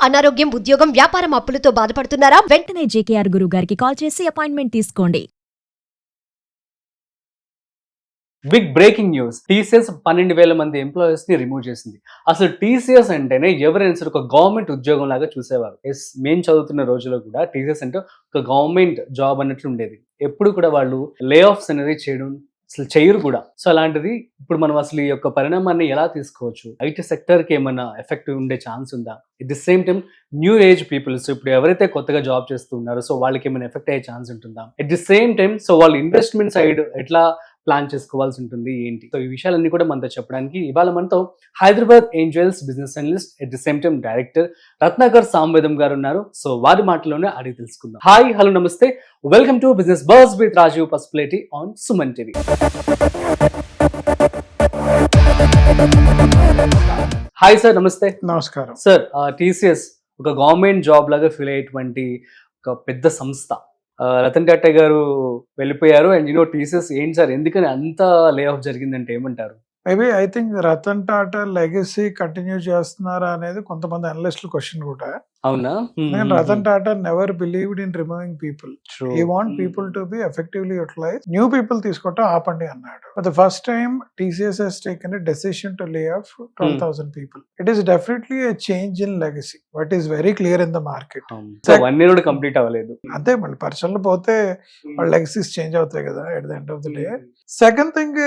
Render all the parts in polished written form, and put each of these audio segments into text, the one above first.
అనారోగ్యం, ఉద్యోగం, వ్యాపారం అప్పులతో బాధపడుతున్నారా? వెంటనే జేకేఆర్ గురువు గారికి కాల్ చేసి అపాయింట్మెంట్ తీసుకోండి. Big breaking news. టీసీఎస్ 12,000 మంది ఎంప్లాయీస్ ని రిమూవ్ చేసింది. అసలు టీసీఎస్ అంటేనే ఎవరైనా సరే ఒక గవర్నమెంట్ ఉద్యోగం లాగా చూసేవారు. మేము చదువుతున్న రోజుల్లో కూడా టీసీఎస్ అంటే ఒక గవర్నమెంట్ జాబ్ అన్నట్లు ఉండేది. ఎప్పుడు కూడా వాళ్ళు లే ఆఫ్స్ అనేది చేయడం అసలు చేయరు కూడా. సో అలాంటిది ఇప్పుడు మనం అసలు ఈ యొక్క పరిణామాన్ని ఎలా తీసుకోవచ్చు? ఐటీ సెక్టర్ కి ఏమైనా ఎఫెక్ట్ ఉండే ఛాన్స్ ఉందా? At the same time new age peoples ఇప్పుడు ఎవరైతే కొత్తగా జాబ్ చేస్తూ ఉన్నారో సో వాళ్ళకి ఏమైనా ఎఫెక్ట్ అయ్యే ఛాన్స్ ఉంటుందా? At the same time so వాళ్ళు ఇన్వెస్ట్మెంట్ సైడ్ ఎట్లా ప్లాన్ చేసుకోవాల్సి ఉంటుంది ఏంటి? సో ఈ విషయాలన్నీ కూడా మనతో చెప్పడానికి ఇవాళ మనతో Hyderabad angels business analyst at the same time director Ratnakar Samvedam garu ఉన్నారు. సో వారి మాటలోనే అడిగి తెలుసుకుందాం. హాయ్, హలో, నమస్తే, welcome to business buzz with Rajiv Pasupuleti on Suman TV. Hi sir, నమస్తే. నమస్కారం సార్, టీసీఎస్ ఒక గవర్నమెంట్ జాబ్ లాగా ఫీల్ అయ్యేటువంటి ఒక పెద్ద సంస్థ. రతన్ టాటా గారు వెళ్ళిపోయారు అండ్ టీసీఎస్ ఏంటి సార్, ఎందుకని అంత లే ఆఫ్ జరిగిందంటే ఏమంటారు? Maybe I think Ratan Tata legacy continue చేస్తున్నారా అనేది కొంతమంది అనలిస్టుల క్వశ్చన్ కూడా. అవునా? Ratan Tata never believed in removing people. He want people to be effectively utilize. New people తీసుకోవటం ఆపండి అన్నాడు. For the first time TCS has taken a decision to lay off 12,000 people. It is definitely a change in legacy. What is very clear in the market. 1 year కూడా complete అవ్వలేదు. అంతే, మళ్ళీ personal పోతే వాళ్ళ legacies change అవుతాయి కదా at the end of the day. Second thing,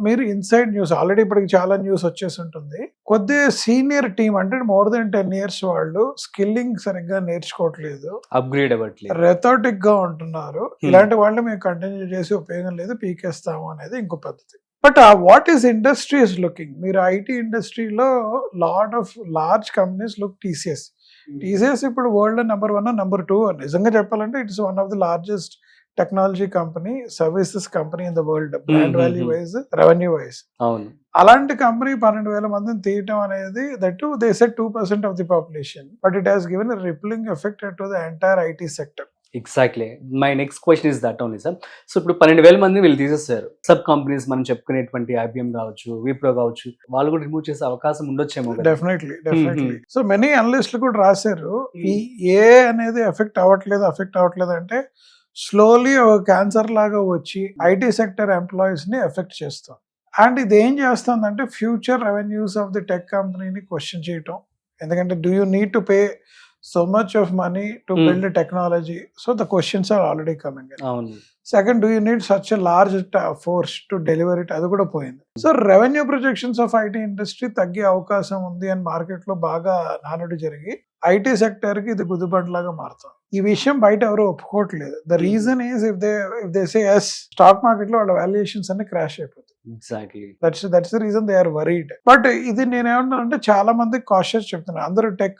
మీరు inside news already ఇప్పటికి చాలా న్యూస్ వచ్చేసి ఉంటుంది. కొద్దిగా సీనియర్ టీమ్ అంటే మోర్ దెన్ 10 years వాళ్ళు స్కిల్లింగ్ సరిగ్గా నేర్చుకోవట్లేదు, అప్గ్రేడ్ అవ్వట్లేదు, రెథోటిక్ గా ఉంటున్నారు. ఇలాంటి వాళ్ళు మేము కంటిన్యూ చేసి ఉపయోగం లేదు, పీకేస్తాము అనేది ఇంకో పద్ధతి. But what is industry is looking, మీరు ఐటీ ఇండస్ట్రీలో lot of large companies look TCS. TCS ఇప్పుడు వరల్డ్ నెంబర్ 1 నెంబర్ 2 నిజంగా చెప్పాలంటే it's one of the largest technology company, services company in the world, brand value wise, revenue wise. అవును. అలాంటి కంపెనీ 12,000 మందిని తీయటం అనేది, that they said 2% of the population, but it has given a rippling effect to the entire IT sector. Exactly, my next question is that only sir. So ఇప్పుడు 12,000 మంది వీళ్ళు తీసేస్తారు. సబ్ కంపెనీస్ మనం చెప్పుకునేటువంటి ఐబిఎం కావచ్చు, విప్రో కావచ్చు, వాళ్ళు కూడా రిమూవ్ చేసే అవకాశం ఉండొచ్చేమో. డెఫినెట్లీ. సో మెనీ అనలిస్టులు కూడా రాశారు, ఈ ఏ అనేది ఎఫెక్ట్ అవ్వట్లేదు అంటే స్లోలీ ఒక క్యాన్సర్ లాగా వచ్చి ఐటీ సెక్టర్ ఎంప్లాయీస్ ని ఎఫెక్ట్ చేస్తాం. అండ్ ఇది ఏం చేస్తుందంటే future revenues of the tech కంపెనీని క్వశ్చన్ చేయటం. ఎందుకంటే do you need to pay so much of money to build a technology? So the questions are already coming in. Second, do you need such a large force to deliver it? Adu kuda poyindi. So revenue projections of IT industry tagge avakasam undi and market lo baga nanudu jarigi IT sector కి ఇది గుద్దుబండ్లాగా మారుతుంది. ఈ విషయం బయట ఎవరు ఒప్పుకోవట్లేదు. The reason is if they say yes, stock market లో వాళ్ళ వాల్యుయేషన్స్ అన్ని క్రాష్ అయిపోతాయి. Exactly, that's the reason they are worried. But ఇది నేనేమన్నా అంటే చాలా మంది కాషియస్ చెప్తున్నారు. అందరూ టెక్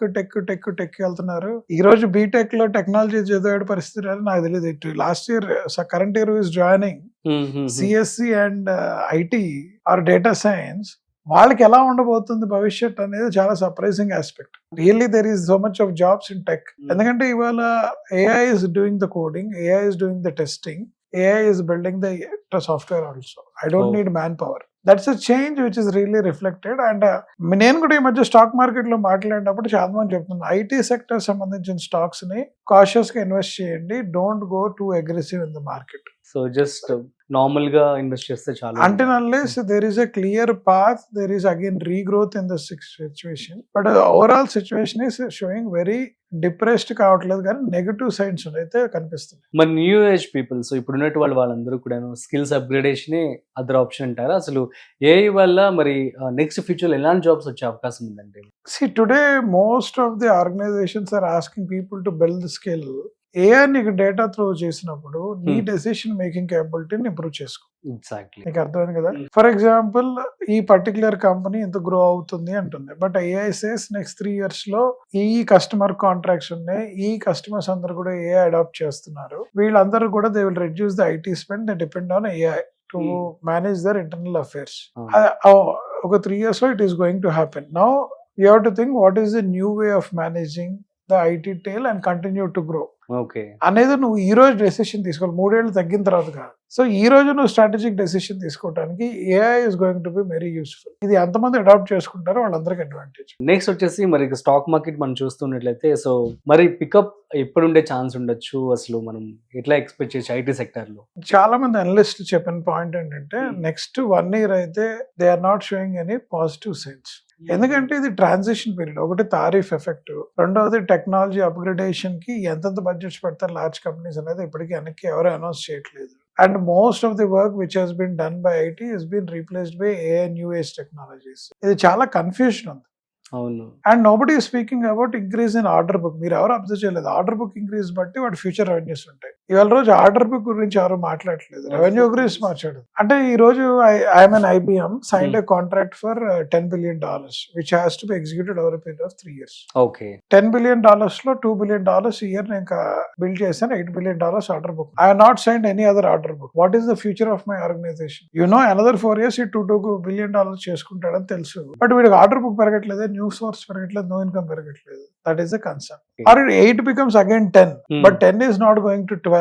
వెళ్తున్నారు. ఈ రోజు బీటెక్ లో టెక్నాలజీ చదివే పరిస్థితి నాకు తెలియదు. Last year current year is joining CSC and IT or data science. వాళ్ళకి ఎలా ఉండబోతుంది భవిష్యత్ అనేది చాలా surprising aspect. Really there is so much of jobs in tech. ఎందుకంటే ఇవాళ AI is doing the coding, AI is doing the testing, AI is building the software also. I don't need manpower. That's a change which is really reflected. And నేను కూడా ఈ మధ్య stock market లో మాట్లాడినప్పుడు చాలా మంది చెప్తున్నాను, ఐటీ సెక్టర్ సంబంధించిన స్టాక్స్ ని కాషియస్ గా ఇన్వెస్ట్ చేయండి, don't go two aggressive in the market. So just normal గా ఇన్వెస్ట్ చేస్తే చాలు. Until unless there is a clear path, there is again regrowth in the situation. But the overall situation is showing very depressed కావట్లేదు, కానీ negative sides అయితే కనిపిస్తుంది. మరి new age people, so ఇప్పుడు ఉన్నట్టు వాళ్ళందరూ కూడా స్కిల్స్ అప్గ్రేడేషనే అదర్ ఆప్షన్ అంటారా? అసలు ఏఐ వల్ల మరి నెక్స్ట్ ఫ్యూచర్ ఎలాంటి జాబ్స్ వచ్చే అవకాశం ఉందంటే? See, today most of the organizations are asking people to build the skill. AI నీకు డేటా త్రో చేసినప్పుడు నీ డెసిషన్ మేకింగ్ కేపబిలిటీని ఇంప్రూవ్ చేసుకో. ఎగ్జాక్ట్లీ, నీకు అర్థమైంది కదా. ఫర్ ఎగ్జాంపుల్, ఈ పర్టికులర్ కంపెనీ ఇంత గ్రో అవుతుంది అంటుంది, but AI says next 3 years లో ఈ కస్టమర్ కాంట్రాక్ట్స్ ఉన్నాయి, ఈ కస్టమర్స్ అందరు కూడా ఏఐ అడాప్ట్ చేస్తున్నారు, వీళ్ళందరూ కూడా they will reduce the IT spend, they depend on AI to manage there internal affairs. ఒక 3 years లో it is going to happen. Now you have to think what is the new way of managing the IT tail and continue to grow. Okay. అనేది నువ్వు ఈ రోజు decision తీసుకోవాలి, 3 ఏళ్ళు తగ్గిన తర్వాత కాదు. సో ఈ రోజు నువ్వు స్ట్రాటజిక్ డెసిషన్ తీసుకోవడానికి AI is going to be very useful. ఇది ఎంతమంది అడాప్ట్ చేసుకుంటారో వాళ్ళందరికీ అడ్వాంటేజ్. నెక్స్ట్ వచ్చేసి మరి స్టాక్ మార్కెట్ మనం చూస్తున్నట్లయితే సో మరి పికప్ ఎప్పుడుండే ఛాన్స్ ఉండొచ్చు, అసలు మనం ఎట్లా ఎక్స్పెక్ట్ చేయొచ్చు ఐటీ సెక్టర్ లో? చాలా మంది అనలిస్ట్ చెప్పిన పాయింట్ ఏంటంటే నెక్స్ట్ 1 year అయితే they are not showing any positive signs. ఎందుకంటే ఇది ట్రాన్సిషన్ పీరియడ్. ఒకటి తారీఫ్ ఎఫెక్ట్, రెండవది టెక్నాలజీ అప్గ్రేడేషన్ కి ఎంతెంత బడ్జెట్స్ పెడతారు లార్జ్ కంపెనీస్ అనేది ఇప్పటికీ వెనక్కి ఎవరు అనౌన్స్ చేయట్లేదు. And most of the work which has been done by IT has been replaced by AI new age technologies. ఇది చాలా కన్ఫ్యూజన్ ఉంది. అవును. And nobody speaking about increase in order book. మీరు ఎవరు అబ్జర్వ్ చేయలేదు, ఆర్డర్ బుక్ ఇంక్రీజ్ బట్టి వాటి future revenues ఉంటాయి. ఇవాళ రోజు ఆర్డర్ బుక్ గురించి ఎవరు మాట్లాడలేదు, రెవెన్యూ గురించి మాట్లాడదు. అంటే ఈ రోజు I'm IBM signed a contract for $10 billion which has to be executed over period of 3 years. Okay. $10 billion లో $2 billion ఇయర్ నేను ఇంకా బిల్డ్ చేశాను. $8 billion order book. I not signed any other order book. What is the future of my organization? Another 4 years $2 billion చేసుకుంటాడని తెలుసు, but వీడికి order book పెరగట్లేదు, new source పెరగట్లేదు, no income పెరగట్లేదు. That is the concern. Or 8 becomes again 10, but 10 is not going to 12.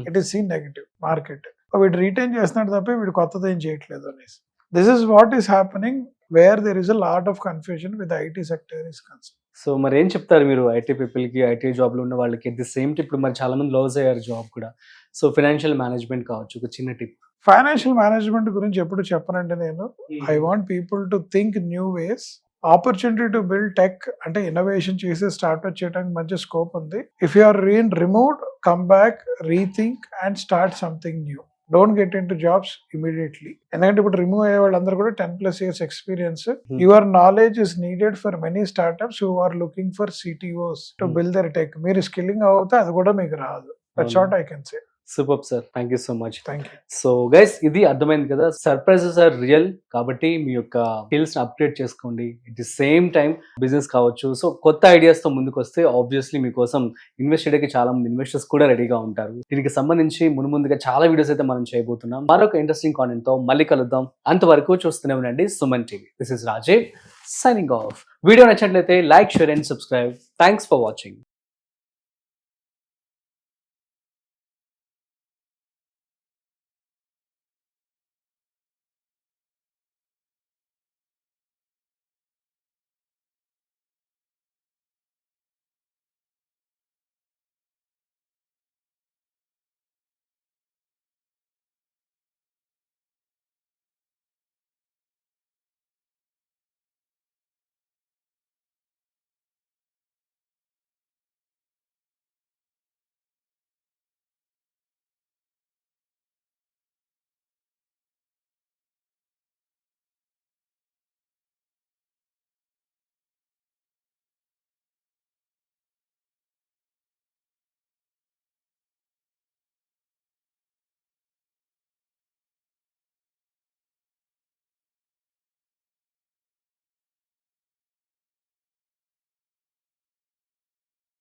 It is seen negative market. వీడు retain చేస్తున్నాడు తప్ప వీడు కొత్తది ఏం చేయట్లేదు అనేసి. This is what is happening where there is a lot of confusion with IT sector is concern. So మరి ఏం చెప్తారు మీరు ఐటీ పీపుల్ కి, ఐటీ జాబ్ లో ఉన్న వాళ్ళకి? అట్ ది సేమ్ టిప్ ఇప్పుడు మరి చాలా మంది లాస్ అయ్యారు జాబ్ కూడా. సో ఫైనాన్షియల్ మేనేజ్మెంట్ కావచ్చు, ఒక చిన్న టిప్. ఫైనాన్షియల్ మేనేజ్మెంట్ గురించి ఎప్పుడు చెప్పనంటే నేను I want people to think new ways. Opportunity to build tech అంటే ఇన్నోవేషన్ చేసి స్టార్ట్అప్ చేయడానికి మంచి స్కోప్ ఉంది. If you are removed, come back, rethink and start something new. Don't get in to jobs immediately. ఎందుకంటే ఇప్పుడు remove అయ్యే వాళ్ళందరూ కూడా 10+ years experience. Your knowledge is needed for many startups who are looking for CTOs to build their tech. మీరు skilling అవుతే అది కూడా మీకు రాదు. That's what I can say. Super sir, thank you so much. Thank you. So guys, ఇది అర్థమైంది కదా, surprises are real. కాబట్టి మీ యొక్క స్కిల్స్ అప్గ్రేడ్ చేసుకోండి. At the same time business కావచ్చు, సో కొత్త ఐడియాస్ తో ముందుకు వస్తే ఆబ్వియస్లీ మీకోసం ఇన్వెస్ట్ చేయడానికి చాలా మంది ఇన్వెస్టర్స్ కూడా రెడీగా ఉంటారు. దీనికి సంబంధించి ముందుగా చాలా వీడియోస్ అయితే మనం చేయబోతున్నాం. మరొక ఇంట్రెస్టింగ్ కాంటెంట్ తో మళ్ళీ కలుద్దాం. అంతవరకు చూస్తూనే ఉండండి Suman TV. This is Rajeev signing off. Video నచ్చినట్లయితే like, share and subscribe. Thanks for watching.